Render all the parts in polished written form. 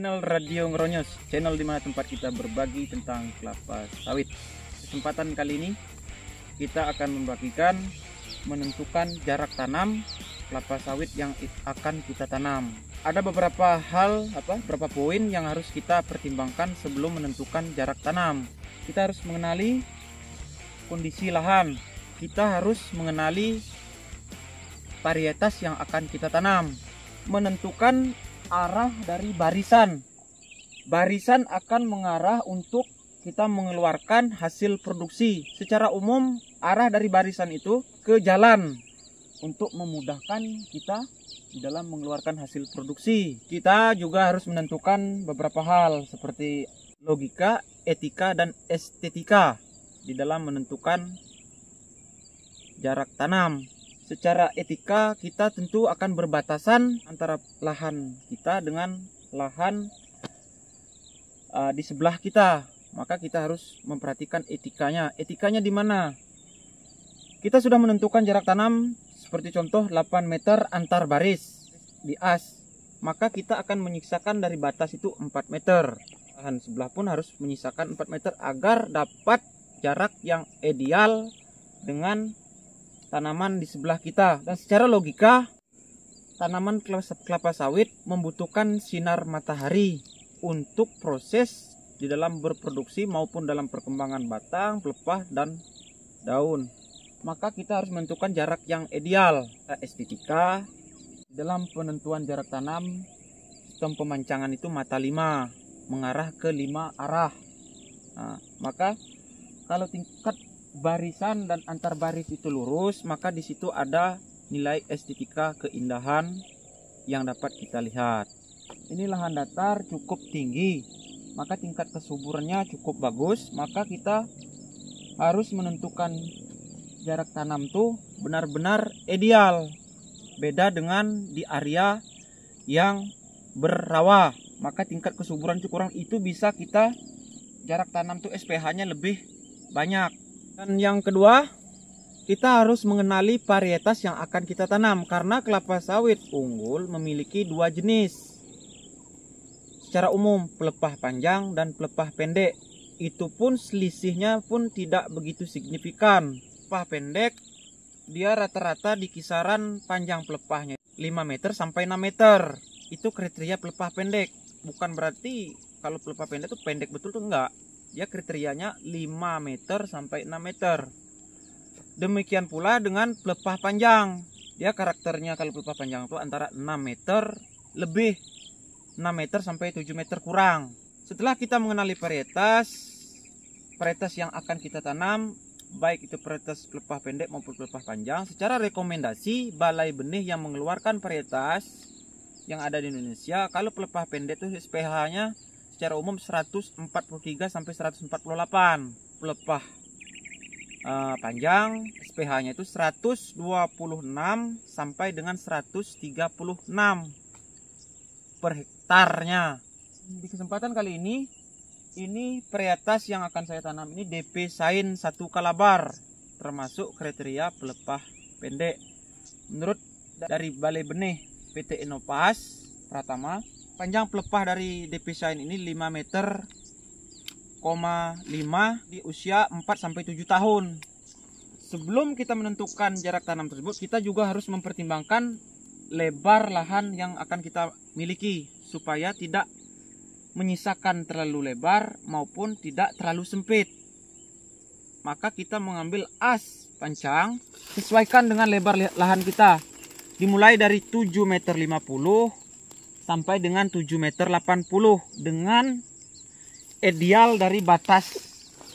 channel Radio Ngeronyos, channel dimana tempat kita berbagi tentang kelapa sawit. Kesempatan kali ini kita akan membagikan menentukan jarak tanam kelapa sawit yang akan kita tanam. Ada beberapa beberapa poin yang harus kita pertimbangkan sebelum menentukan jarak tanam. Kita harus mengenali kondisi lahan. Kita harus mengenali varietas yang akan kita tanam. Menentukan arah dari barisan. Barisan akan mengarah untuk kita mengeluarkan hasil produksi. Secara umum arah dari barisan itu ke jalan untuk memudahkan kita di dalam mengeluarkan hasil produksi. Kita juga harus menentukan beberapa hal seperti logika, etika, dan estetika di dalam menentukan jarak tanam. Secara etika kita tentu akan berbatasan antara lahan kita dengan lahan di sebelah kita. Maka kita harus memperhatikan etikanya. Etikanya di mana? Kita sudah menentukan jarak tanam seperti contoh 8 meter antar baris di as. Maka kita akan menyisakan dari batas itu 4 meter. Lahan sebelah pun harus menyisakan 4 meter agar dapat jarak yang ideal dengan tanaman di sebelah kita. Dan secara logika, tanaman kelapa sawit membutuhkan sinar matahari untuk proses di dalam berproduksi maupun dalam perkembangan batang, pelepah, dan daun. Maka kita harus menentukan jarak yang ideal. Estetika dalam penentuan jarak tanam, sistem pemancangan itu mata 5 mengarah ke 5 arah. Nah, maka kalau tingkat barisan dan antar baris itu lurus, maka di situ ada nilai estetika keindahan yang dapat kita lihat. Ini lahan datar cukup tinggi, maka tingkat kesuburannya cukup bagus. Maka kita harus menentukan jarak tanam tuh benar-benar ideal. Beda dengan di area yang berrawa, maka tingkat kesuburan kurang, itu bisa kita jarak tanam tuh SPH-nya lebih banyak. Dan yang kedua, kita harus mengenali varietas yang akan kita tanam, karena kelapa sawit unggul memiliki 2 jenis. Secara umum, pelepah panjang dan pelepah pendek. Itu pun selisihnya pun tidak begitu signifikan. Pelepah pendek, dia rata-rata di kisaran panjang pelepahnya 5 meter sampai 6 meter. Itu kriteria pelepah pendek. Bukan berarti kalau pelepah pendek itu pendek betul tuh enggak. Dia kriterianya 5 meter sampai 6 meter. Demikian pula dengan pelepah panjang. Dia karakternya kalau pelepah panjang itu antara 6 meter lebih, 6 meter sampai 7 meter kurang. Setelah kita mengenali varietas yang akan kita tanam, baik itu varietas pelepah pendek maupun pelepah panjang, secara rekomendasi Balai Benih yang mengeluarkan varietas yang ada di Indonesia, kalau pelepah pendek itu SPH-nya secara umum 143 sampai 148. Pelepah panjang SPH-nya itu 126 sampai dengan 136 per hektarnya. Di kesempatan kali ini varietas yang akan saya tanam ini DP Sain 1 Kalabar, termasuk kriteria pelepah pendek. Menurut dari Balai Benih PT Inopas Pratama, panjang pelepah dari DP Sain ini 5 meter, 5 di usia 4 sampai 7 tahun. Sebelum kita menentukan jarak tanam tersebut, kita juga harus mempertimbangkan lebar lahan yang akan kita miliki supaya tidak menyisakan terlalu lebar maupun tidak terlalu sempit. Maka kita mengambil as panjang sesuaikan dengan lebar lahan kita. Dimulai dari 7,50 meter sampai dengan 7,80 meter dengan ideal dari batas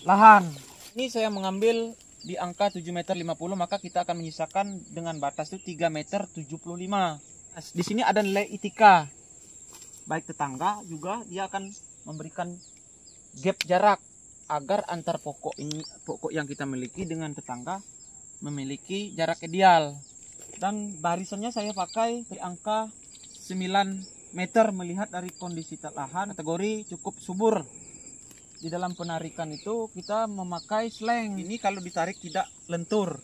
lahan. Ini saya mengambil di angka 7,50 meter, maka kita akan menyisakan dengan batas itu 3,75 meter. Di sini ada nilai etika. Baik tetangga juga dia akan memberikan gap jarak agar antar pokok yang kita miliki dengan tetangga memiliki jarak ideal. Dan barisannya saya pakai di angka 9 meter melihat dari kondisi lahan kategori cukup subur. Di dalam penarikan itu kita memakai slang. Ini kalau ditarik tidak lentur.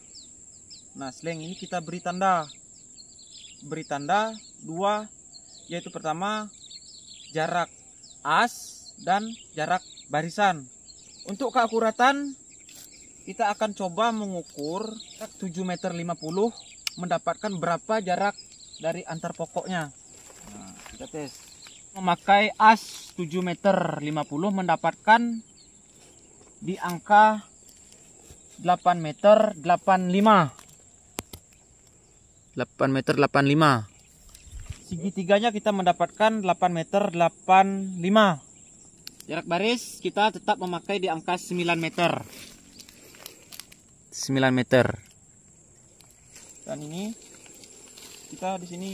Nah, slang ini kita beri tanda. Beri tanda 2, yaitu pertama jarak as dan jarak barisan. Untuk keakuratan kita akan coba mengukur 7,50 meter mendapatkan berapa jarak dari antar pokoknya. Nah, kita tes. Memakai as 7,50 meter mendapatkan di angka 8,85 meter. 8,85 meter. Segitiganya kita mendapatkan 8,85 meter. Jarak baris kita tetap memakai di angka 9 meter. 9 meter. Dan ini kita di sini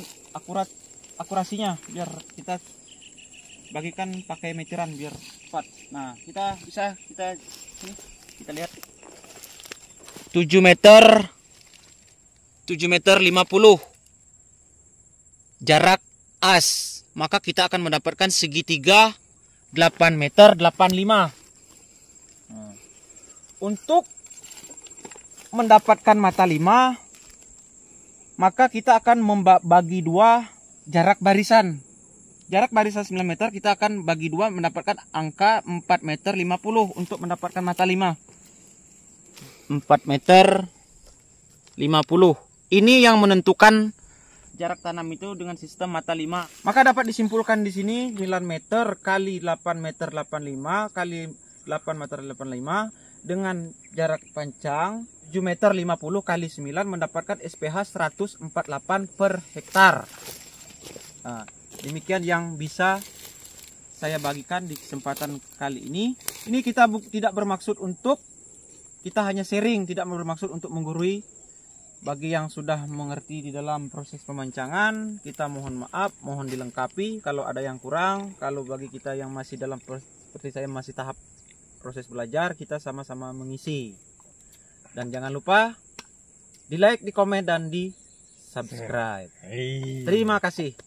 akurasinya biar kita bagikan pakai meteran biar cepat. Nah, kita lihat 7 meter 50 jarak as, maka kita akan mendapatkan segitiga 8,85 meter. Untuk mendapatkan mata 5, maka kita akan membagi dua jarak barisan. Jarak barisan 9 meter kita akan bagi dua mendapatkan angka 4,50 meter untuk mendapatkan mata 5. 4,50 meter. Ini yang menentukan jarak tanam itu dengan sistem mata 5. Maka dapat disimpulkan di sini 9 meter kali 8,85 meter kali 8,85 meter dengan jarak panjang 7,50 meter kali 9 mendapatkan SPH 148 per hektar. Nah, demikian yang bisa saya bagikan di kesempatan kali ini. Ini kita tidak bermaksud untuk, kita hanya sharing, tidak bermaksud untuk menggurui. Bagi yang sudah mengerti di dalam proses pemancangan, kita mohon maaf, mohon dilengkapi kalau ada yang kurang. Kalau bagi kita yang masih dalam proses, seperti saya masih tahap proses belajar, kita sama-sama mengisi. Dan jangan lupa di like, di komen, dan di subscribe. Terima kasih.